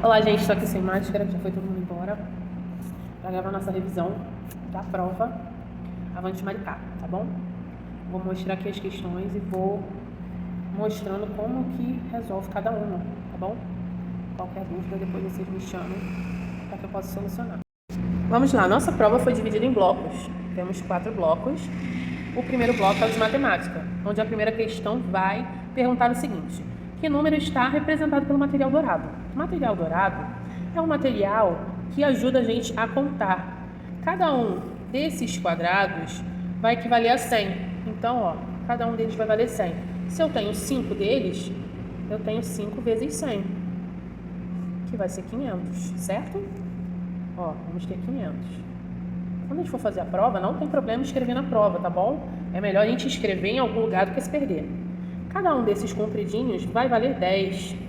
Olá, gente, estou aqui sem máscara, já foi todo mundo embora para gravar nossa revisão da prova Avante Maricá, tá bom? Vou mostrar aqui as questões e vou mostrando como que resolve cada uma, tá bom? Qualquer dúvida, depois vocês me chamam para que eu possa solucionar. Vamos lá, nossa prova foi dividida em blocos. Temos 4 blocos. O primeiro bloco é o de matemática, onde a primeira questão vai perguntar o seguinte: que número está representado pelo material dourado? O material dourado é um material que ajuda a gente a contar. Cada um desses quadrados vai equivaler a 100. Então, ó, cada um deles vai valer 100. Se eu tenho 5 deles, eu tenho 5 vezes 100, que vai ser 500, certo? Ó, vamos ter 500. Quando a gente for fazer a prova, não tem problema escrever na prova, tá bom? É melhor a gente escrever em algum lugar do que se perder. Cada um desses compridinhos vai valer 10.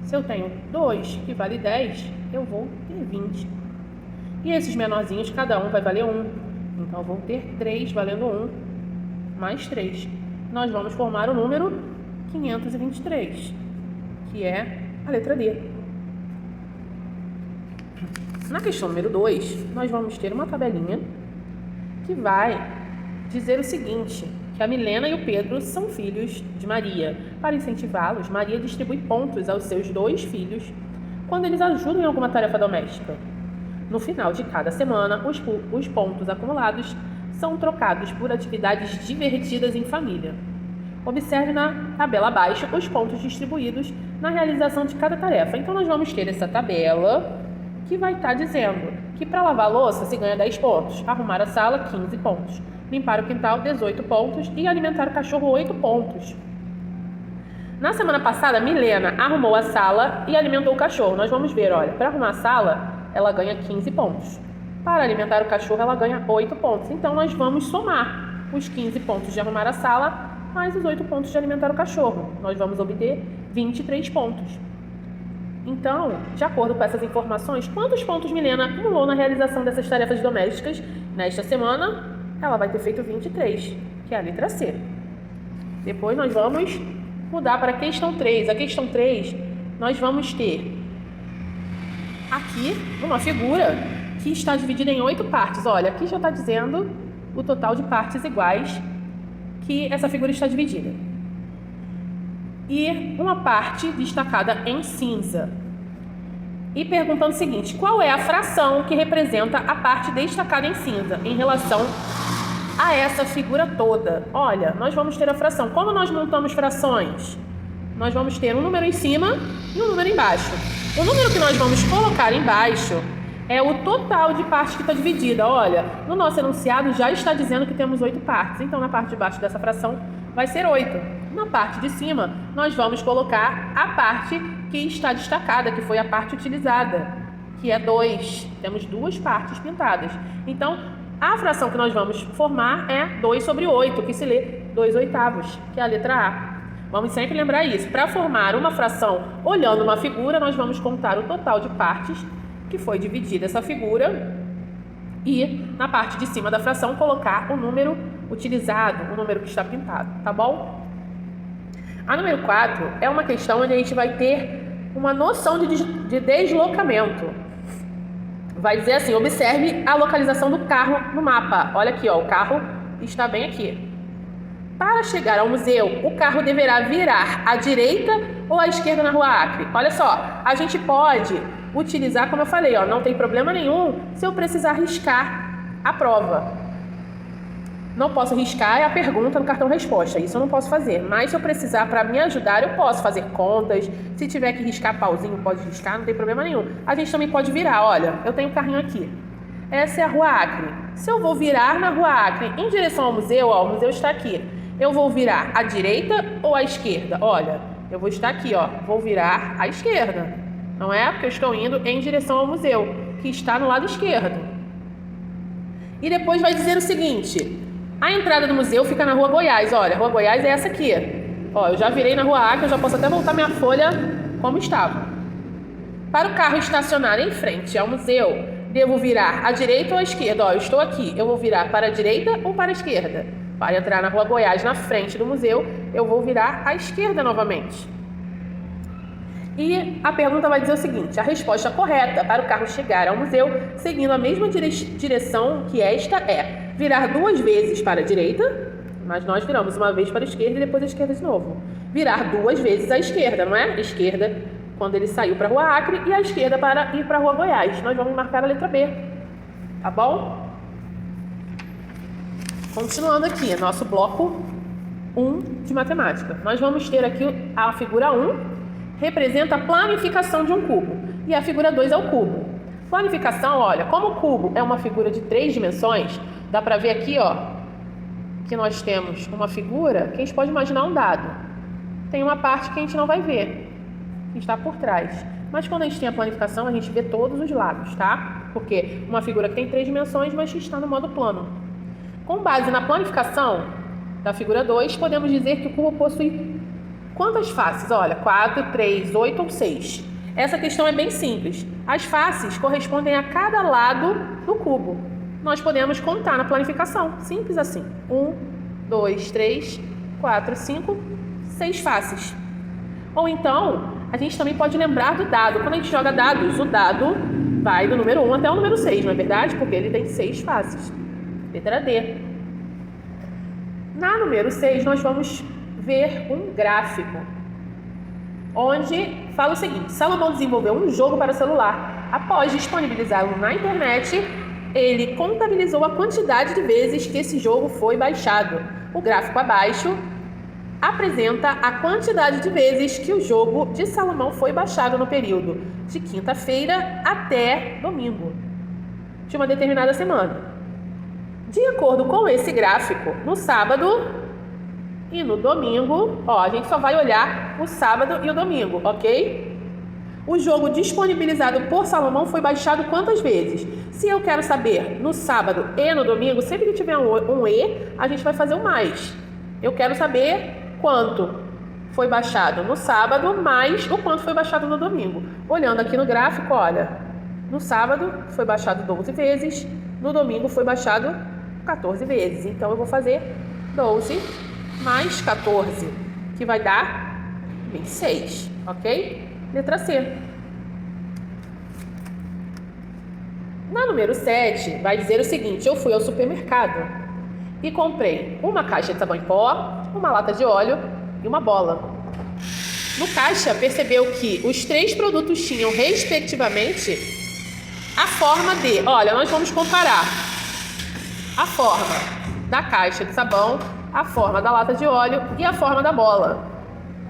Se eu tenho 2 que vale 10, eu vou ter 20. E esses menorzinhos, cada um vai valer 1. Então, eu vou ter 3 valendo 1, mais 3. Nós vamos formar o número 523, que é a letra D. Na questão número 2, nós vamos ter uma tabelinha que vai dizer o seguinte: que a Milena e o Pedro são filhos de Maria. Para incentivá-los, Maria distribui pontos aos seus 2 filhos quando eles ajudam em alguma tarefa doméstica. No final de cada semana, os pontos acumulados são trocados por atividades divertidas em família. Observe na tabela abaixo os pontos distribuídos na realização de cada tarefa. Então, nós vamos ter essa tabela que vai estar dizendo que para lavar a louça se ganha 10 pontos, arrumar a sala 15 pontos, limpar o quintal 18 pontos e alimentar o cachorro 8 pontos. Na semana passada, Milena arrumou a sala e alimentou o cachorro. Nós vamos ver, olha, para arrumar a sala, ela ganha 15 pontos. Para alimentar o cachorro, ela ganha 8 pontos. Então, nós vamos somar os 15 pontos de arrumar a sala mais os 8 pontos de alimentar o cachorro. Nós vamos obter 23 pontos. Então, de acordo com essas informações, quantos pontos Milena acumulou na realização dessas tarefas domésticas nesta semana? Ela vai ter feito 23, que é a letra C. Depois nós vamos mudar para a questão 3. A questão 3, nós vamos ter aqui uma figura que está dividida em 8 partes. Olha, aqui já está dizendo o total de partes iguais que essa figura está dividida. E uma parte destacada em cinza. E perguntando o seguinte: qual é a fração que representa a parte destacada em cinza em relação a essa figura toda? Olha, nós vamos ter a fração. Quando nós montamos frações, nós vamos ter um número em cima e um número embaixo. O número que nós vamos colocar embaixo é o total de partes que está dividida. Olha, no nosso enunciado já está dizendo que temos 8 partes. Então, na parte de baixo dessa fração vai ser 8. Na parte de cima, nós vamos colocar a parte que está destacada, que foi a parte utilizada, que é 2. Temos 2 partes pintadas. Então, a fração que nós vamos formar é 2 sobre 8, que se lê 2 oitavos, que é a letra A. Vamos sempre lembrar isso. Para formar uma fração olhando uma figura, nós vamos contar o total de partes que foi dividida essa figura e, na parte de cima da fração, colocar o número utilizado, o número que está pintado, tá bom? A número 4 é uma questão onde a gente vai ter uma noção de deslocamento. Vai dizer assim: observe a localização do carro no mapa. Olha aqui, ó, o carro está bem aqui. Para chegar ao museu, o carro deverá virar à direita ou à esquerda na Rua Acre? Olha só, a gente pode utilizar, como eu falei, ó, não tem problema nenhum se eu precisar riscar a prova. Não posso riscar a pergunta no cartão resposta, isso eu não posso fazer. Mas se eu precisar para me ajudar, eu posso fazer contas. Se tiver que riscar pauzinho, pode riscar, não tem problema nenhum. A gente também pode virar, olha, eu tenho um carrinho aqui. Essa é a Rua Acre. Se eu vou virar na Rua Acre em direção ao museu, ó, o museu está aqui. Eu vou virar à direita ou à esquerda? Olha, eu vou estar aqui, ó, vou virar à esquerda. Não é? Porque eu estou indo em direção ao museu, que está no lado esquerdo. E depois vai dizer o seguinte: a entrada do museu fica na Rua Goiás. Olha, a Rua Goiás é essa aqui. Ó, eu já virei na Rua Acre, eu já posso até voltar minha folha como estava. Para o carro estacionar em frente ao museu, devo virar à direita ou à esquerda? Ó, eu estou aqui. Eu vou virar para a direita ou para a esquerda? Para entrar na Rua Goiás, na frente do museu, eu vou virar à esquerda novamente. E a pergunta vai dizer o seguinte: a resposta correta para o carro chegar ao museu, seguindo a mesma direção que esta é virar 2 vezes para a direita, mas nós viramos uma vez para a esquerda e depois a esquerda de novo. Virar 2 vezes à esquerda, não é? Esquerda quando ele saiu para a Rua Acre e a esquerda para ir para a Rua Goiás. Nós vamos marcar a letra B, tá bom? Continuando aqui, nosso bloco 1 de matemática. Nós vamos ter aqui a figura 1, representa a planificação de um cubo. E a figura 2 é o cubo. Planificação, olha, como o cubo é uma figura de 3 dimensões, dá para ver aqui, ó, que nós temos uma figura que a gente pode imaginar um dado. Tem uma parte que a gente não vai ver, que está por trás. Mas quando a gente tem a planificação, a gente vê todos os lados, tá? Porque uma figura que tem 3 dimensões, mas que está no modo plano. Com base na planificação da figura 2, podemos dizer que o cubo possui quantas faces? Olha, 4, 3, 8 ou 6. Essa questão é bem simples. As faces correspondem a cada lado do cubo. Nós podemos contar na planificação. Simples assim. 1, 2, 3, 4, 5, 6 faces. Ou então, a gente também pode lembrar do dado. Quando a gente joga dados, o dado vai do número 1 até o número 6, não é verdade? Porque ele tem 6 faces. Letra D. Na número 6, nós vamos ver um gráfico, onde fala o seguinte: Salomão desenvolveu um jogo para celular. Após disponibilizá-lo na internet, ele contabilizou a quantidade de vezes que esse jogo foi baixado. O gráfico abaixo apresenta a quantidade de vezes que o jogo de Salomão foi baixado no período de quinta-feira até domingo de uma determinada semana. De acordo com esse gráfico, no sábado e no domingo, ó, a gente só vai olhar o sábado e o domingo, ok? O jogo disponibilizado por Salomão foi baixado quantas vezes? Se eu quero saber no sábado e no domingo, sempre que tiver um E, a gente vai fazer o mais. Eu quero saber quanto foi baixado no sábado, mais o quanto foi baixado no domingo. Olhando aqui no gráfico, olha, no sábado foi baixado 12 vezes, no domingo foi baixado 14 vezes. Então eu vou fazer 12 mais 14, que vai dar 26, ok? Letra C. Na número 7, vai dizer o seguinte: eu fui ao supermercado e comprei uma caixa de sabão em pó, uma lata de óleo e uma bola. No caixa, percebeu que os 3 produtos tinham, respectivamente, a forma de... Olha, nós vamos comparar a forma da caixa de sabão, a forma da lata de óleo e a forma da bola,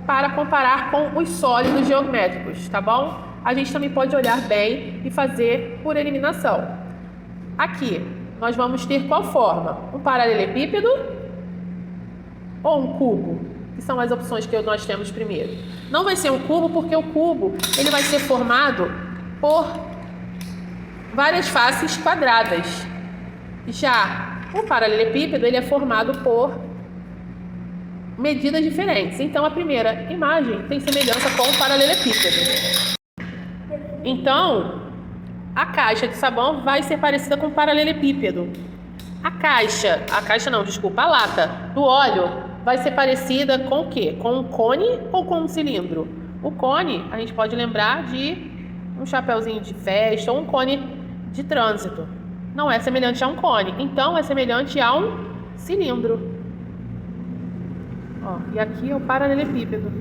para comparar com os sólidos geométricos, tá bom? A gente também pode olhar bem e fazer por eliminação. Aqui, nós vamos ter qual forma? Um paralelepípedo ou um cubo? Que são as opções que nós temos primeiro. Não vai ser um cubo, porque o cubo ele vai ser formado por várias faces quadradas. Já o paralelepípedo ele é formado por medidas diferentes. Então, a primeira imagem tem semelhança com o paralelepípedo. Então, a caixa de sabão vai ser parecida com o paralelepípedo. A lata do óleo vai ser parecida com o quê? Com um cone ou com um cilindro? O cone, a gente pode lembrar de um chapeuzinho de festa ou um cone de trânsito. Não é semelhante a um cone, então é semelhante a um cilindro. Ó, e aqui é o paralelepípedo.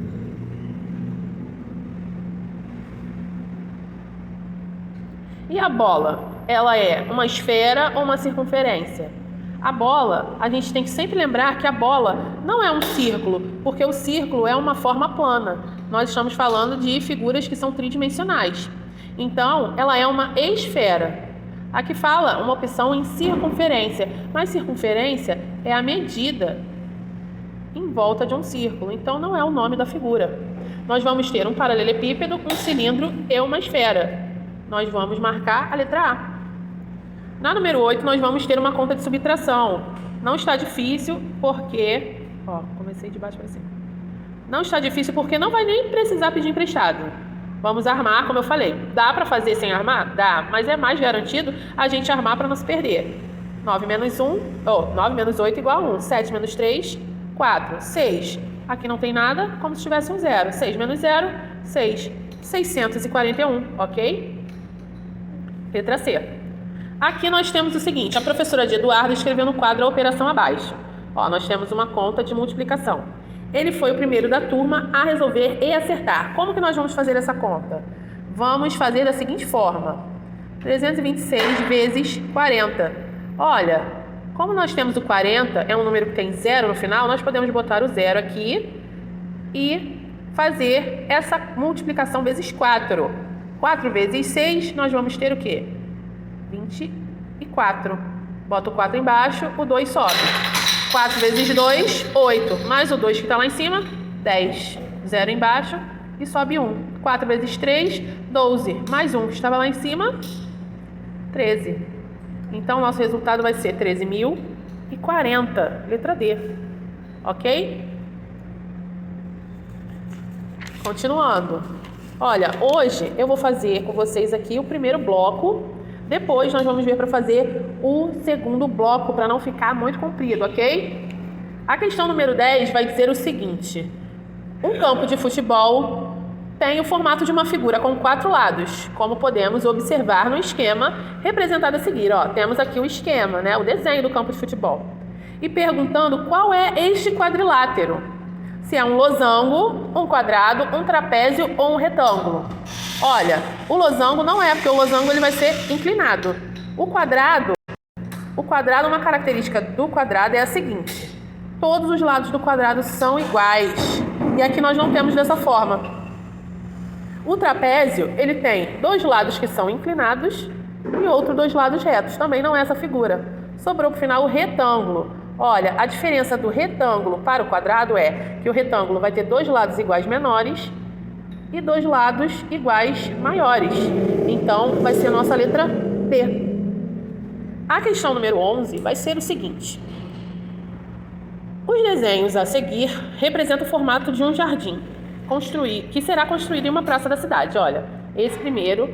E a bola? Ela é uma esfera ou uma circunferência? A bola, a gente tem que sempre lembrar que a bola não é um círculo, porque o círculo é uma forma plana. Nós estamos falando de figuras que são tridimensionais. Então, ela é uma esfera. Aqui fala uma opção em circunferência, mas circunferência é a medida em volta de um círculo, então não é o nome da figura. Nós vamos ter um paralelepípedo, um cilindro e uma esfera. Nós vamos marcar a letra A. Na número 8, nós vamos ter uma conta de subtração. Não está difícil porque... Ó, comecei de baixo para cima. Não está difícil porque não vai nem precisar pedir emprestado. Vamos armar, como eu falei. Dá para fazer sem armar? Dá, mas é mais garantido a gente armar para não se perder. 9 menos 8 igual a 1. 7 menos 3, 4. 6. Aqui não tem nada, como se tivesse um 0. 6 menos 0, 6. 641, ok? Letra C. Aqui nós temos o seguinte, a professora de Eduardo escreveu no quadro a operação abaixo. Ó, nós temos uma conta de multiplicação. Ele foi o primeiro da turma a resolver e acertar. Como que nós vamos fazer essa conta? Vamos fazer da seguinte forma. 326 vezes 40. Olha, como nós temos o 40, é um número que tem zero no final, nós podemos botar o zero aqui e fazer essa multiplicação vezes 4. 4 vezes 6, nós vamos ter o quê? 24. Bota o 4 embaixo, o 2 sobe. 4 vezes 2, 8. Mais o 2 que está lá em cima, 10. 0 embaixo e sobe 1. 4 vezes 3, 12. Mais 1 que estava lá em cima, 13. Então, nosso resultado vai ser 13.040. Letra D. Ok? Continuando. Olha, hoje eu vou fazer com vocês aqui o primeiro bloco. Depois nós vamos ver para fazer o segundo bloco, para não ficar muito comprido, ok? A questão número 10 vai dizer o seguinte. Um campo de futebol tem o formato de uma figura com 4 lados, como podemos observar no esquema representado a seguir. Ó, temos aqui o esquema, né? O desenho do campo de futebol. E perguntando qual é este quadrilátero. Se é um losango, um quadrado, um trapézio ou um retângulo. Olha, o losango não é, porque o losango ele vai ser inclinado. O quadrado, uma característica do quadrado é a seguinte. Todos os lados do quadrado são iguais. E aqui nós não temos dessa forma. O trapézio, ele tem 2 lados que são inclinados e outros 2 lados retos. Também não é essa figura. Sobrou para o final o retângulo. Olha, a diferença do retângulo para o quadrado é que o retângulo vai ter 2 lados iguais menores e 2 lados iguais maiores. Então, vai ser a nossa letra B. A questão número 11 vai ser o seguinte. Os desenhos a seguir representam o formato de um jardim que será construído em uma praça da cidade. Olha, esse primeiro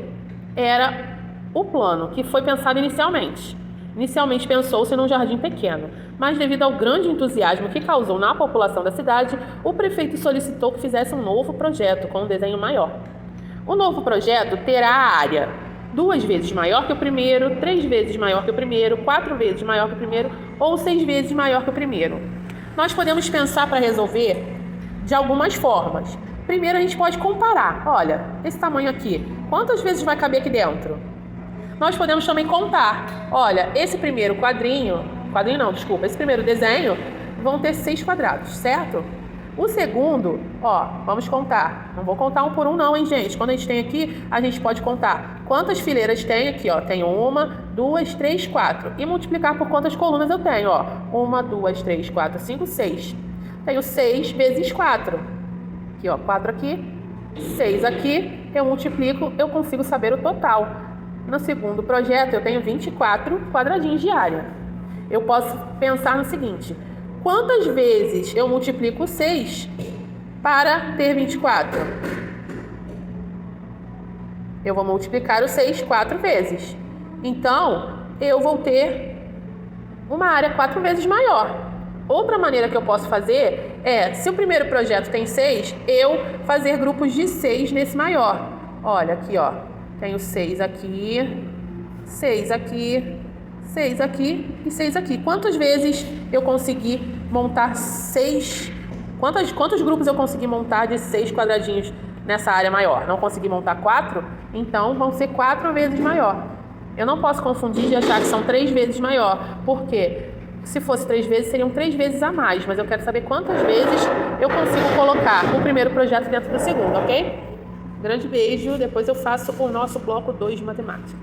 era o plano que foi pensado inicialmente. Inicialmente pensou-se num jardim pequeno, mas devido ao grande entusiasmo que causou na população da cidade, o prefeito solicitou que fizesse um novo projeto com um desenho maior. O novo projeto terá a área 2 vezes maior que o primeiro, 3 vezes maior que o primeiro, 4 vezes maior que o primeiro ou 6 vezes maior que o primeiro. Nós podemos pensar para resolver de algumas formas. Primeiro, a gente pode comparar. Olha, esse tamanho aqui, quantas vezes vai caber aqui dentro? Nós podemos também contar. Olha, esse primeiro esse primeiro desenho vão ter 6 quadrados, certo? O segundo, ó, vamos contar. Não vou contar um por um não, hein, gente? Quando a gente tem aqui, a gente pode contar quantas fileiras tem aqui, ó. Tem 1, 2, 3, 4. E multiplicar por quantas colunas eu tenho, ó. 1, 2, 3, 4, 5, 6. Tenho 6 vezes 4. Aqui, ó, 4 aqui, 6 aqui. Eu multiplico, eu consigo saber o total. No segundo projeto, eu tenho 24 quadradinhos de área. Eu posso pensar no seguinte. Quantas vezes eu multiplico 6 para ter 24? Eu vou multiplicar o 6 4 vezes. Então, eu vou ter uma área 4 vezes maior. Outra maneira que eu posso fazer é, se o primeiro projeto tem 6, eu fazer grupos de 6 nesse maior. Olha, aqui, ó. Tenho 6 aqui, 6 aqui, 6 aqui e 6 aqui. Quantas vezes eu consegui montar 6? Quantos grupos eu consegui montar de 6 quadradinhos nessa área maior? Não consegui montar 4? Então, vão ser 4 vezes maior. Eu não posso confundir de achar que são 3 vezes maior. Por quê? Se fosse 3 vezes, seriam 3 vezes a mais. Mas eu quero saber quantas vezes eu consigo colocar o primeiro projeto dentro do segundo, ok? Grande beijo. Depois eu faço o nosso bloco 2 de matemática.